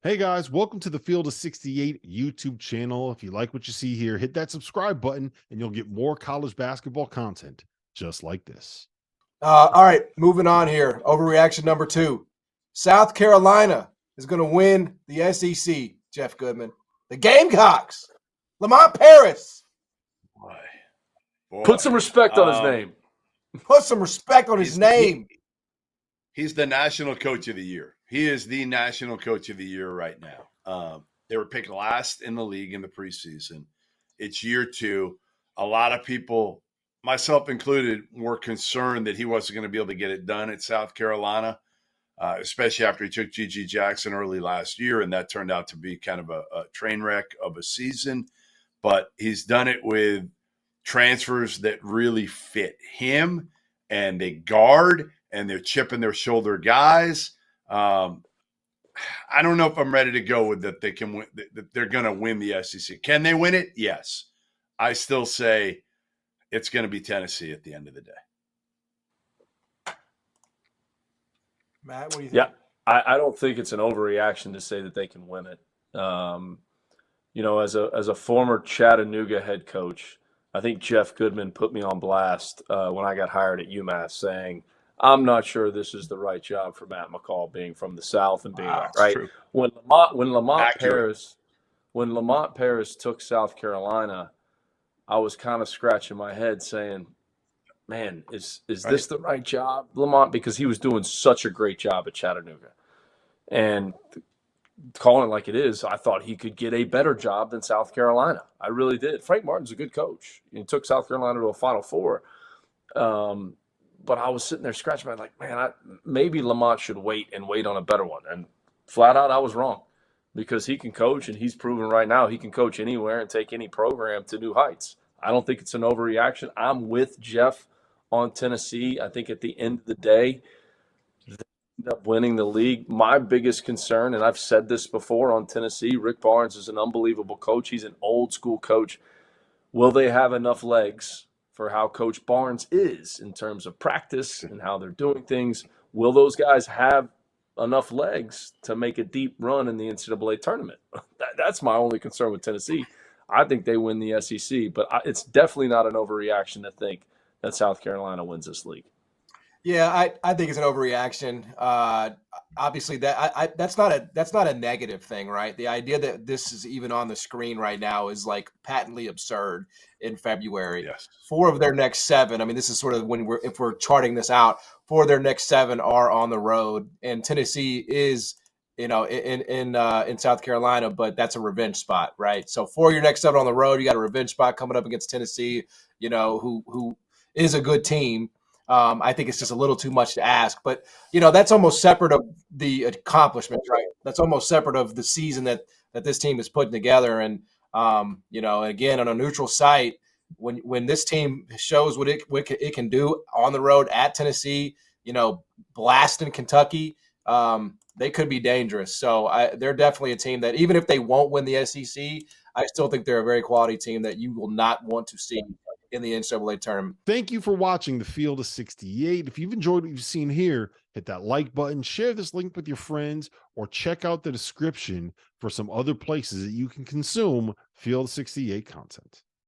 Hey guys, welcome to the Field of 68 YouTube channel. If you like what you see here, hit that subscribe button and you'll get more college basketball content just like this. All right, moving on here. Overreaction number 2. South Carolina is going to win the SEC, Jeff Goodman. The Gamecocks. Lamont Paris. Boy. Put some respect on his name. Put some respect on his name. He's the national coach of the year. He is the national coach of the year right now. They were picked last in the league in the preseason. It's year 2. A lot of people, myself included, were concerned that he wasn't going to be able to get it done at South Carolina, especially after he took G.G. Jackson early last year, and that turned out to be kind of a train wreck of a season. But he's done it with transfers that really fit him, and they guard, and they're chipping their shoulder guys. I don't know if I'm ready to go with that. They can win. That they're going to win the SEC. Can they win it? Yes. I still say it's going to be Tennessee at the end of the day. Matt, what do you think? Yeah, I don't think it's an overreaction to say that they can win it. As a former Chattanooga head coach, I think Jeff Goodman put me on blast when I got hired at UMass, saying, "I'm not sure this is the right job for Matt McCall, being from the South and being right." True. When Lamont Paris took South Carolina, I was kind of scratching my head, saying, "Man, is this the right job, Lamont?" Because he was doing such a great job at Chattanooga, and calling it like it is, I thought he could get a better job than South Carolina. I really did. Frank Martin's a good coach. He took South Carolina to a Final Four. But I was sitting there scratching my head like, man, maybe Lamont should wait on a better one. And flat out, I was wrong, because he can coach, and he's proven right now he can coach anywhere and take any program to new heights. I don't think it's an overreaction. I'm with Jeff on Tennessee. I think at the end of the day, they end up winning the league. My biggest concern, and I've said this before on Tennessee, Rick Barnes is an unbelievable coach. He's an old school coach. Will they have enough legs for how Coach Barnes is in terms of practice and how they're doing things? Will those guys have enough legs to make a deep run in the NCAA tournament? That's my only concern with Tennessee. I think they win the SEC, but it's definitely not an overreaction to think that South Carolina wins this league. Yeah, I think it's an overreaction. Obviously, that's not a negative thing, right? The idea that this is even on the screen right now is like patently absurd in February. Yes. 4 of their next 7. I mean, this is sort of if we're charting this out. 4 of their next 7 are on the road, and Tennessee is, in South Carolina, but that's a revenge spot, right? So 4 of your next 7 on the road, you got a revenge spot coming up against Tennessee, who is a good team. I think it's just a little too much to ask, but that's almost separate of the accomplishments, right? That's almost separate of the season that this team is putting together. And again, on a neutral site, when this team shows what it can do on the road at Tennessee, blasting Kentucky, they could be dangerous. So they're definitely a team that, even if they won't win the SEC, I still think they're a very quality team that you will not want to see in the NCAA tournament. Thank you for watching the Field of 68. If you've enjoyed what you've seen here, hit that like button, share this link with your friends, or check out the description for some other places that you can consume Field of 68 content.